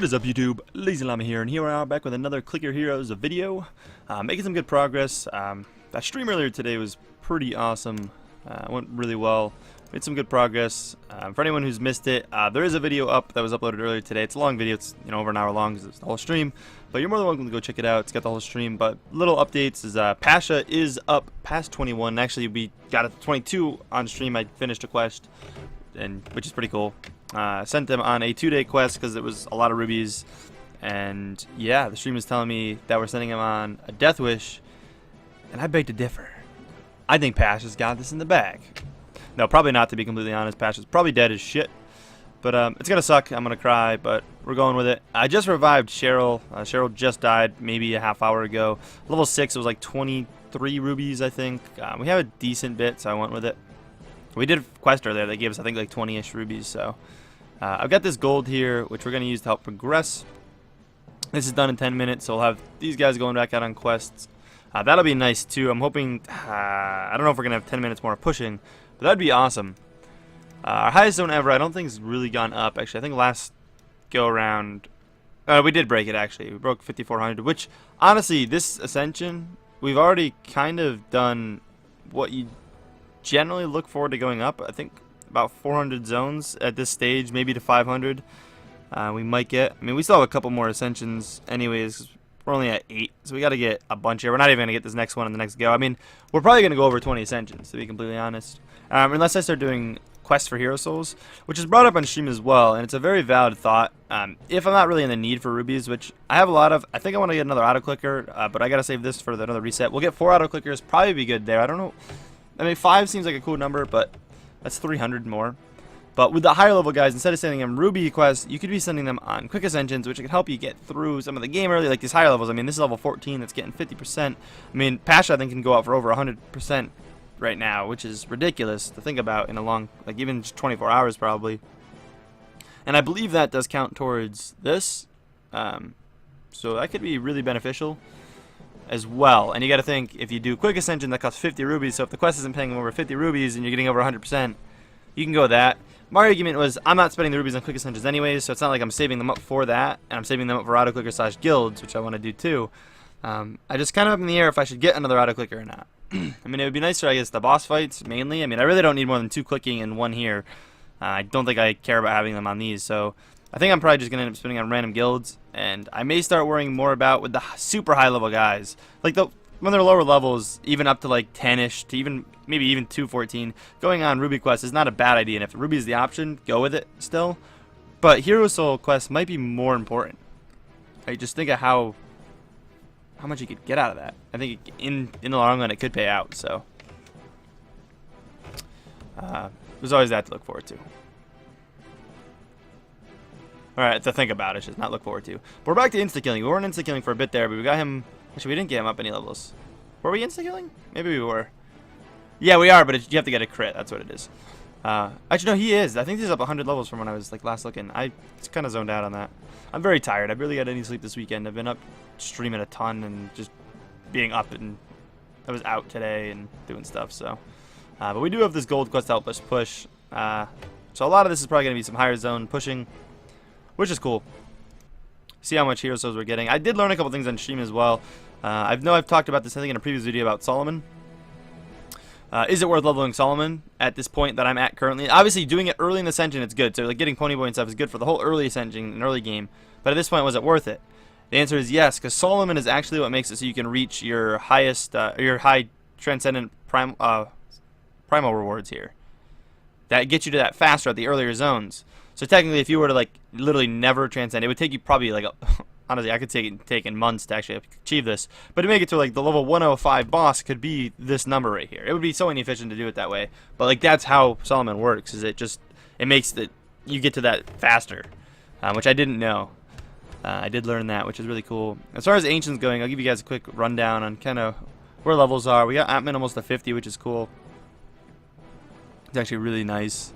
What is up, YouTube? LazeeLlama here, and here we are back with another Clicker Heroes video. Making some good progress. That stream earlier today was pretty awesome. Went really well. Made some good progress. For anyone who's missed it, there is a video up that was uploaded earlier today. It's a long video. It's over an hour long because it's the whole stream. But you're more than welcome to go check it out. It's got the whole stream. But little updates is Pasha is up past 21. Actually, we got it to 22 on stream. I finished a quest, which is pretty cool. Sent them on a 2-day quest because it was a lot of rubies, and yeah, the stream is telling me that we're sending him on a death wish, and I beg to differ. I think Pasha's got this in the bag. No, probably not, to be completely honest. Pasha's probably dead as shit, but it's gonna suck. I'm gonna cry, but we're going with it. I just revived Cheryl. Cheryl just died maybe a half hour ago. Level 6, it was like 23 rubies, I think. We have a decent bit, so I went with it. We did a quest earlier that gave us, I think, like 20-ish rubies, so I've got this gold here, which we're going to use to help progress. This is done in 10 minutes, so we'll have these guys going back out on quests. That'll be nice, too. I'm hoping, I don't know if we're going to have 10 minutes more pushing, but that'd be awesome. Our highest zone ever, I don't think, has really gone up. Actually, I think last go-around, we did break it, actually. We broke 5,400, which, honestly, this Ascension, we've already kind of done what you generally look forward to going up. I think about 400 zones at this stage, maybe to 500. We might get. I mean, we still have a couple more ascensions, anyways. We're only at 8, so we got to get a bunch here. We're not even gonna get this next one in the next go. I mean, we're probably gonna go over 20 ascensions, to be completely honest, unless I start doing quests for hero souls, which is brought up on stream as well, and it's a very valid thought. If I'm not really in the need for rubies, which I have a lot of, I think I want to get another auto clicker, but I gotta save this for another reset. We'll get 4 auto clickers, probably be good there. I don't know. I mean, 5 seems like a cool number, but that's 300 more. But with the higher level guys, instead of sending them ruby quests, you could be sending them on quick ascensions, which can help you get through some of the game early, like these higher levels. I mean, this is level 14 that's getting 50%. I mean, Pasha, I think, can go out for over 100% right now, which is ridiculous to think about in a long, like even just 24 hours probably. And I believe that does count towards this. So that could be really beneficial as well. And you got to think, if you do quick ascension, that costs 50 rubies. So if the quest isn't paying over 50 rubies and you're getting over 100%, you can go with that. My argument was, I'm not spending the rubies on quick ascensions anyways, so it's not like I'm saving them up for that, and I'm saving them up for auto clicker / guilds, which I want to do too. I just kind of up in the air if I should get another auto clicker or not. I mean, it would be nicer, I guess, the boss fights mainly. I mean, I really don't need more than 2 clicking and 1 here. I don't think I care about having them on these, so I think I'm probably just going to end up spending on random guilds, and I may start worrying more about with the super high level guys. Like, when they're lower levels, even up to like 10-ish, to maybe even 214, going on Ruby Quest is not a bad idea, and if Ruby is the option, go with it still. But Hero Soul Quest might be more important. Right? Just think of how much you could get out of that. I think in the long run, it could pay out, so there's always that to look forward to. Alright, to think about it, just not look forward to. But we're back to insta-killing. We weren't insta-killing for a bit there, but we got him. Actually, we didn't get him up any levels. Were we insta-killing? Maybe we were. Yeah, we are, but you have to get a crit. That's what it is. Actually, no, he is. I think he's up 100 levels from when I was like last looking. I kind of zoned out on that. I'm very tired. I barely got any sleep this weekend. I've been up streaming a ton and just being up, and I was out today and doing stuff. So, but we do have this gold quest to help us push. So a lot of this is probably going to be some higher zone pushing, which is cool. See how much hero souls we're getting. I did learn a couple things on stream as well. I know I've talked about this, I think, in a previous video about Solomon. Is it worth leveling Solomon at this point that I'm at currently? Obviously, doing it early in the Ascension, it's good. So, like, getting Ponyboy and stuff is good for the whole early Ascension and early game. But at this point, was it worth it? The answer is yes, because Solomon is actually what makes it so you can reach your highest, your high Transcendent primal rewards here. That gets you to that faster at the earlier zones. So technically, if you were to like literally never transcend, it would take you probably like honestly, I could take in months to actually achieve this. But to make it to like the level 105 boss could be this number right here. It would be so inefficient to do it that way. But like that's how Solomon works. Is it makes that you get to that faster, which I didn't know. I did learn that, which is really cool. As far as Ancients going, I'll give you guys a quick rundown on kind of where levels are. We got Atman almost to 50, which is cool. It's actually really nice.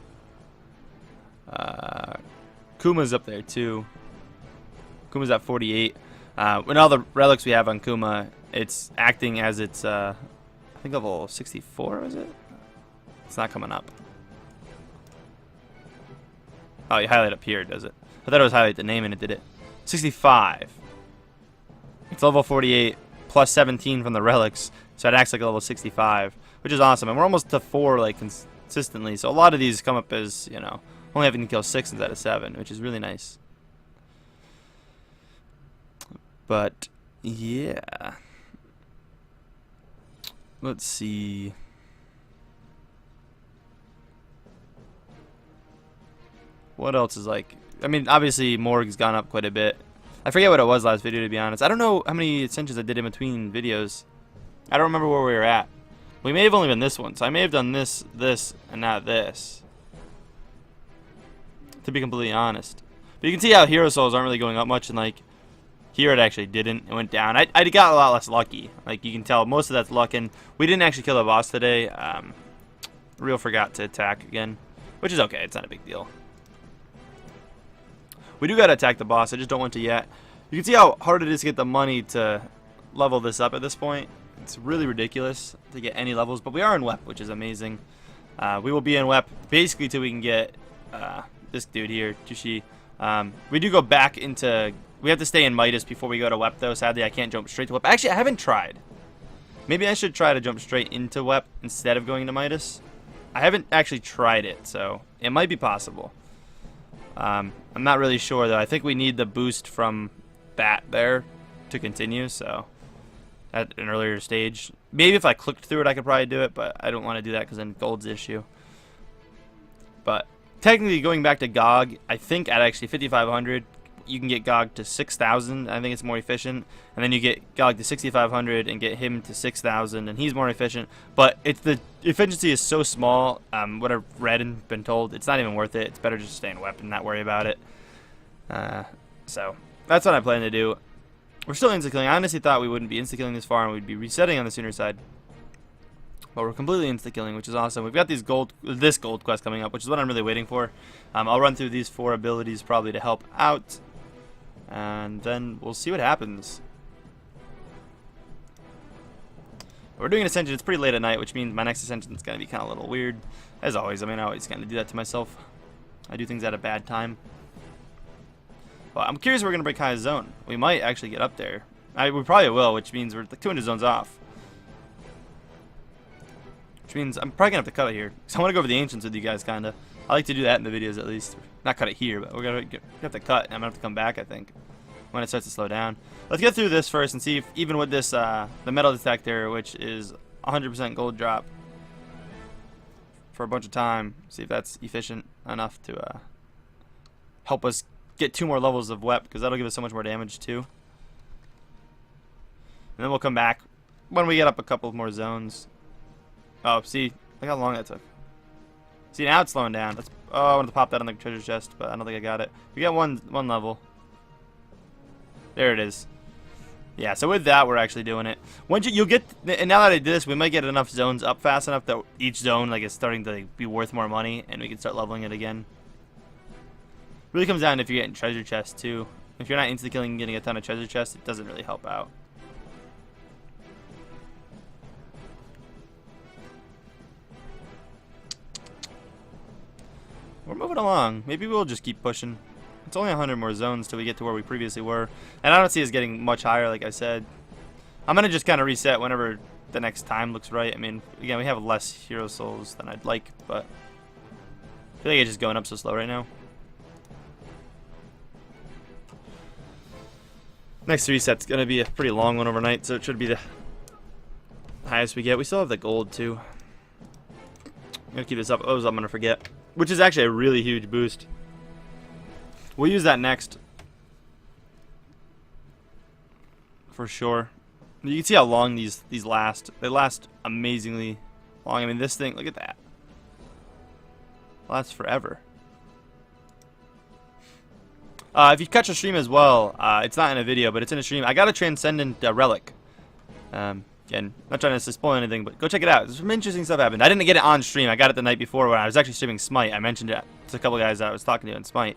Kuma's up there too. Kuma's at 48. With all the relics we have on Kuma, it's acting as its I think level 64, is it? It's not coming up. Oh, you highlight up here, does it? I thought it was highlight the name and it did it. 65. It's level 48 plus 17 from the relics, so it acts like a level 65, which is awesome. And we're almost to 4 like consistently, so a lot of these come up as, you know, only having to kill 6 instead of 7, which is really nice. But yeah, let's see. What else is like? I mean, obviously Morg's gone up quite a bit. I forget what it was last video, to be honest. I don't know how many ascensions I did in between videos. I don't remember where we were at. We may have only been this one, so I may have done this, this, and not this, to be completely honest. But you can see how hero souls aren't really going up much, and like here it actually didn't. It went down. I got a lot less lucky. Like you can tell, most of that's luck, and we didn't actually kill the boss today. Real forgot to attack again, which is okay. It's not a big deal. We do gotta attack the boss. I just don't want to yet. You can see how hard it is to get the money to level this up at this point. It's really ridiculous to get any levels, but we are in WEP, which is amazing. We will be in WEP basically till we can get this dude here, Jushi. We do go back into... We have to stay in Midas before we go to WEP, though. Sadly, I can't jump straight to WEP. Actually, I haven't tried. Maybe I should try to jump straight into WEP instead of going to Midas. I haven't actually tried it, so it might be possible. I'm not really sure, though. I think we need the boost from that there to continue, so at an earlier stage. Maybe if I clicked through it, I could probably do it, but I don't want to do that because then gold's the issue. But technically, going back to GOG, I think at actually 5,500, you can get GOG to 6,000. I think it's more efficient. And then you get GOG to 6,500 and get him to 6,000, and he's more efficient. But it's the efficiency is so small. What I've read and been told, it's not even worth it. It's better just to stay in WEP and not worry about it. So that's what I plan to do. We're still insta-killing. I honestly thought we wouldn't be insta-killing this far and we'd be resetting on the sooner side. But we're completely insta-killing, which is awesome. We've got this gold quest coming up, which is what I'm really waiting for. I'll run through these 4 abilities probably to help out. And then we'll see what happens. We're doing an ascension. It's pretty late at night, which means my next ascension is going to be kind of a little weird. As always, I mean, I always kind of do that to myself. I do things at a bad time. But I'm curious if we're going to break Kaya's zone. We might actually get up there. We probably will, which means we're 200 zones off. Which means I'm probably going to have to cut it here. So I want to go over the ancients with you guys, kind of. I like to do that in the videos at least. Not cut it here, but we're going to have to cut. And I'm going to have to come back, I think, when it starts to slow down. Let's get through this first and see if even with this, the metal detector, which is 100% gold drop for a bunch of time, see if that's efficient enough to help us get 2 more levels of WEP, because that'll give us so much more damage too. And then we'll come back when we get up a couple more zones. Oh, see, look how long that took. See, now it's slowing down. Oh, I wanted to pop that on the treasure chest, but I don't think I got it. We got one level. There it is. Yeah, so with that, we're actually doing it. Once you'll get, and now that I did this, we might get enough zones up fast enough that each zone like is starting to be worth more money, and we can start leveling it again. Really comes down to if you're getting treasure chests too. If you're not insta killing and getting a ton of treasure chests, it doesn't really help out. We're moving along. Maybe we'll just keep pushing. It's only 100 more zones till we get to where we previously were. And I don't see us getting much higher, like I said. I'm going to just kind of reset whenever the next time looks right. I mean, again, we have less hero souls than I'd like, but I feel like it's just going up so slow right now. Next reset's going to be a pretty long one overnight, so it should be the highest we get. We still have the gold, too. I'm going to keep this up. Oh, I'm going to forget. Which is actually a really huge boost. We'll use that next. For sure. You can see how long these last. They last amazingly long. I mean, this thing, look at that. Lasts forever. If you catch a stream as well, it's not in a video, but it's in a stream. I got a Transcendent Relic. Again, not trying to spoil anything, but go check it out. Some interesting stuff happened. I didn't get it on stream. I got it the night before when I was actually streaming Smite. I mentioned it to a couple guys I was talking to in Smite.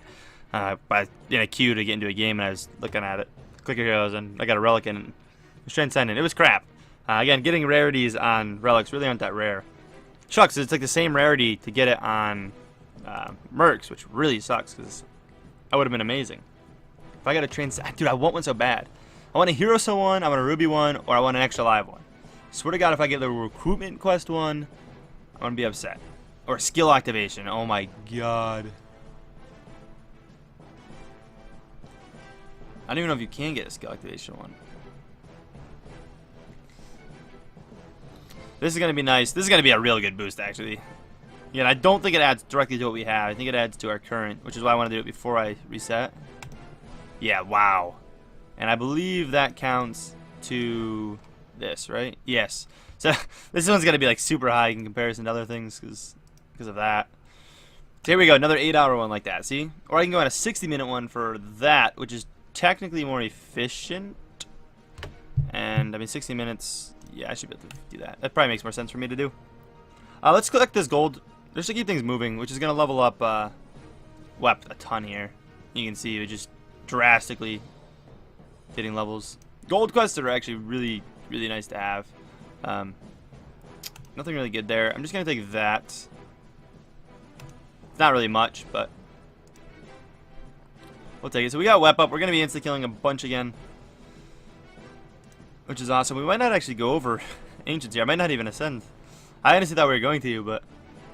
In a queue to get into a game, and I was looking at it. Clicker Heroes, and I got a Relic in it. It was Transcendent. It was crap. Again, getting rarities on Relics really aren't that rare. Shucks, it's like the same rarity to get it on Mercs, which really sucks, because that would have been amazing. If I got a trans... Dude, I want one so bad. I want a Hero Soul one, I want a Ruby one, or I want an Extra Live one. Swear to God, if I get the Recruitment Quest one, I'm going to be upset. Or Skill Activation. Oh my God. I don't even know if you can get a Skill Activation one. This is going to be nice. This is going to be a real good boost, actually. Again, I don't think it adds directly to what we have. I think it adds to our current, which is why I want to do it before I reset. Yeah, wow. And I believe that counts to this, right? Yes. So this one's going to be like super high in comparison to other things because of that. So here we go, another 8-hour one like that, see? Or I can go on a 60-minute one for that, which is technically more efficient. And, I mean, 60 minutes, yeah, I should be able to do that. That probably makes more sense for me to do. Let's collect this gold just to keep things moving, which is going to level up WEP a ton here. You can see it just drastically getting levels. Gold quests are actually really, really nice to have. Nothing really good there. I'm just going to take that. It's not really much, but we'll take it. So we got WEP up. We're going to be insta-killing a bunch again, which is awesome. We might not actually go over Ancients here. I might not even ascend. I honestly thought we were going to, but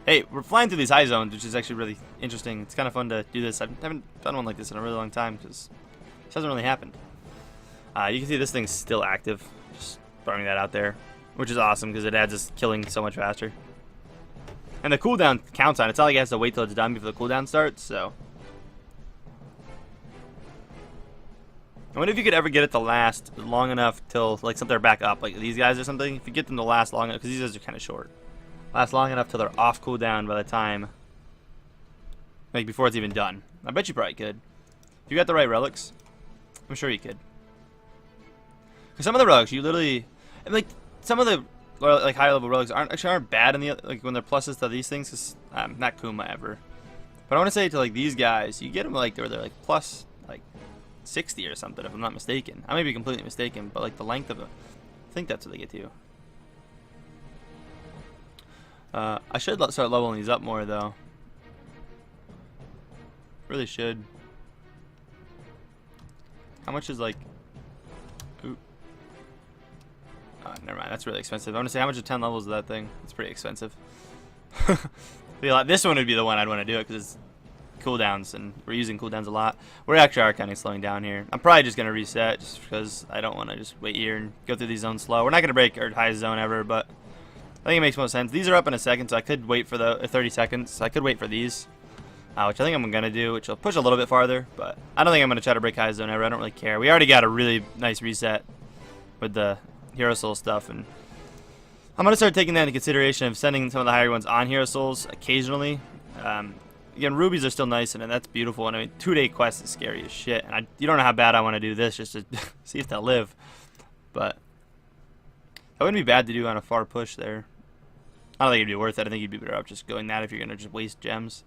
hey, we're flying through these high zones, which is actually really interesting. It's kind of fun to do this. I haven't done one like this in a really long time because this hasn't really happened. You can see this thing's still active. Just throwing that out there, which is awesome because it adds us killing so much faster. And the cooldown counts on it. It's not like it has to wait till it's done before the cooldown starts, so. I wonder if you could ever get it to last long enough till like something they're back up, like these guys or something. If you get them to last long enough, because these guys are kind of short. Last long enough till they're off cooldown by the time, like before it's even done. I bet you probably could. If you got the right relics, I'm sure you could. Because some of the relics, you literally, and like some of the like higher level relics aren't bad in the like when they're pluses to these things. Cause not Kuma ever, but I want to say to like these guys, you get them like they're like plus like 60 or something if I'm not mistaken. I may be completely mistaken, but like the length of it, I think that's what they get to. I should start leveling these up more though. Really should. How much is like? Ooh. Never mind. That's really expensive. I want to say how much is 10 levels of that thing? It's pretty expensive. This one would be the one I'd want to do it because it's cooldowns and we're using cooldowns a lot. We actually are kind of slowing down here. I'm probably just gonna reset just because I don't want to just wait here and go through these zones slow. We're not gonna break our highest zone ever, but I think it makes most sense. These are up in a second, so I could wait for the 30 seconds. So I could wait for these, which I think I'm gonna do, which will push a little bit farther. But I don't think I'm gonna try to break highest zone ever. I don't really care. We already got a really nice reset with the Hero Soul stuff, and I'm gonna start taking that into consideration of sending some of the higher ones on Hero Souls occasionally. Again, rubies are still nice, and that's beautiful. And I mean, 2-day quest is scary as shit. And you don't know how bad I want to do this just to see if they'll live. But that wouldn't be bad to do on a far push there. I don't think it'd be worth it. I think you'd be better off just going that if you're gonna just waste gems.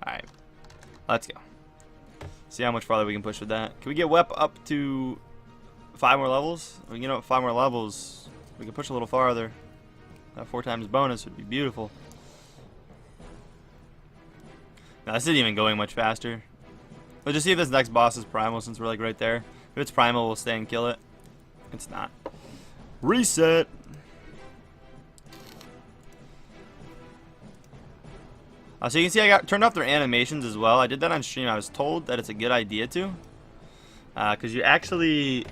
All right, let's go. See how much farther we can push with that. Can we get WEP up to 5 more levels? If we can get up 5 more levels, we can push a little farther. That 4 times bonus would be beautiful. Now, this isn't even going much faster. Let's just see if this next boss is primal since we're like right there. If it's primal, we'll stay and kill it. It's not. Reset. So you can see I got turned off their animations as well. I did that on stream. I was told that it's a good idea to, because you actually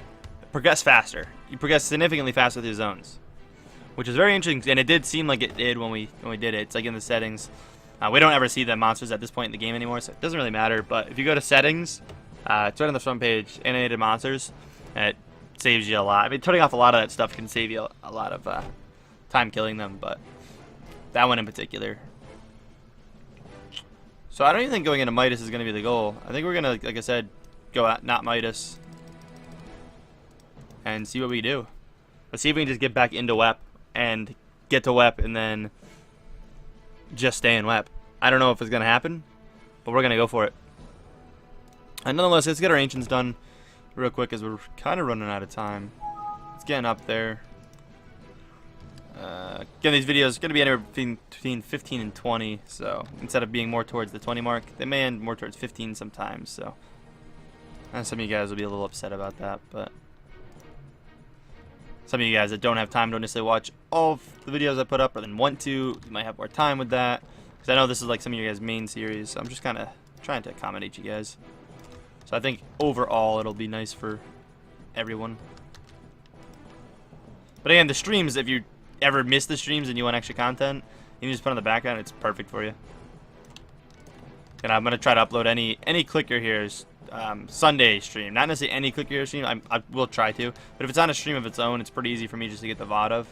progress faster. You progress significantly faster with your zones, which is very interesting. And it did seem like it did when we did it. It's like in the settings. We don't ever see the monsters at this point in the game anymore, so it doesn't really matter. But if you go to settings, it's right on the front page, animated monsters, and it saves you a lot. I mean, turning off a lot of that stuff can save you a lot of time killing them, but that one in particular. So I don't even think going into Midas is going to be the goal. I think we're going to, like I said, go at not Midas and see what we do. Let's see if we can just get back into WEP and get to WEP and then just stay in WEP. I don't know if it's going to happen, but we're going to go for it. And nonetheless, let's get our Ancients done real quick as we're kind of running out of time. It's getting up there. Again, these videos are going to be anywhere between 15 and 20, so instead of being more towards the 20 mark, they may end more towards 15 sometimes, so some of you guys will be a little upset about that, but some of you guys that don't have time, don't necessarily watch all of the videos I put up, or then want to, you might have more time with that, because I know this is like some of you guys' main series, so I'm just kind of trying to accommodate you guys. So I think overall it'll be nice for everyone. But again, the streams, if you ever miss the streams and you want extra content, you can just put on the background. It's perfect for you. And I'm gonna try to upload any clicker here's Sunday stream. Not necessarily any clicker here stream. I will try to, but if it's on a stream of its own, it's pretty easy for me just to get the VOD of.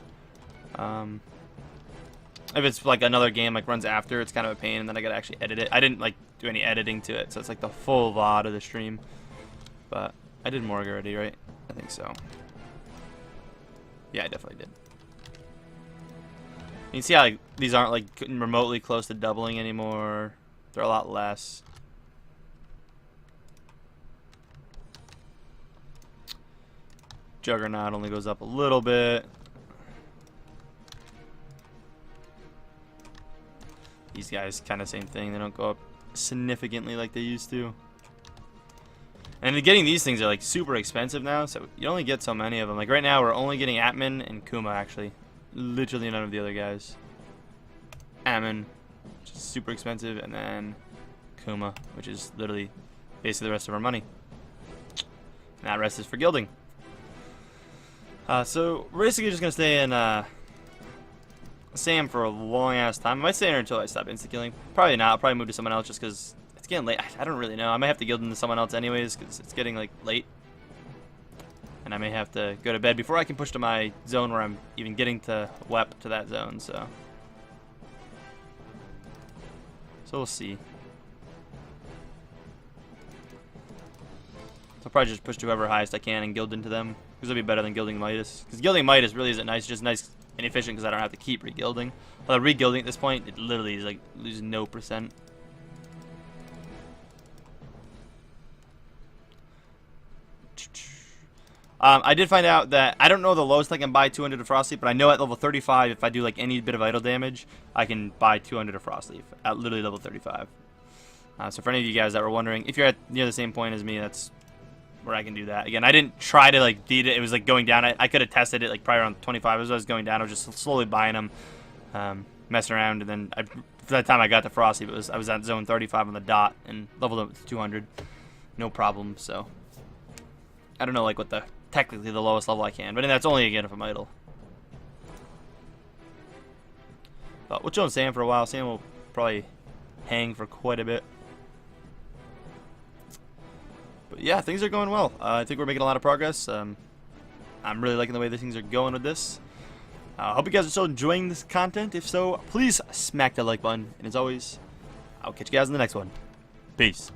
If it's like another game like runs after, it's kind of a pain, and then I gotta actually edit it. I didn't like do any editing to it, so it's like the full VOD of the stream. But I did Morg already, right? I think so. Yeah, I definitely did. You can see how like, these aren't like remotely close to doubling anymore. They're a lot less. Juggernaut only goes up a little bit. These guys kind of same thing. They don't go up significantly like they used to. And getting these things are like super expensive now, so you only get so many of them. Like right now, we're only getting Atman and Kuma actually. Literally none of the other guys. Atman, which is super expensive, and then Kuma, which is literally basically the rest of our money. And that rest is for gilding. So we're basically just gonna stay in Sam for a long ass time. I might stay in here until I stop insta killing. Probably not. I'll probably move to someone else just because it's getting late. I don't really know. I might have to guild into someone else anyways because it's getting like late. And I may have to go to bed before I can push to my zone where I'm even getting to WEP to that zone, so we'll see. So I'll probably just push to whoever highest I can and guild into them, because it'll be better than guilding Midas. Because guilding Midas really isn't nice, it's just nice and efficient because I don't have to keep reguilding. Although reguilding at this point, it literally is like losing no %. I did find out that I don't know the lowest I can buy 200 of Frost Leaf, but I know at level 35, if I do like any bit of idle damage, I can buy 200 of Frost Leaf at literally level 35. So for any of you guys that were wondering, if you're at near the same point as me, that's where I can do that. Again, I didn't try to like beat it. It was like going down. I could have tested it like probably around 25 as I was going down. I was just slowly buying them, messing around, and then for that time I got the Frost Leaf, I was at zone 35 on the dot and leveled up to 200, no problem. So I don't know like what the technically the lowest level I can, but that's only again if I'm idle. But we'll chill in Sam for a while. Sam will probably hang for quite a bit. But yeah, things are going well. I think we're making a lot of progress. I'm really liking the way things are going with this. I hope you guys are still enjoying this content. If so, please smack that like button. And as always, I'll catch you guys in the next one. Peace.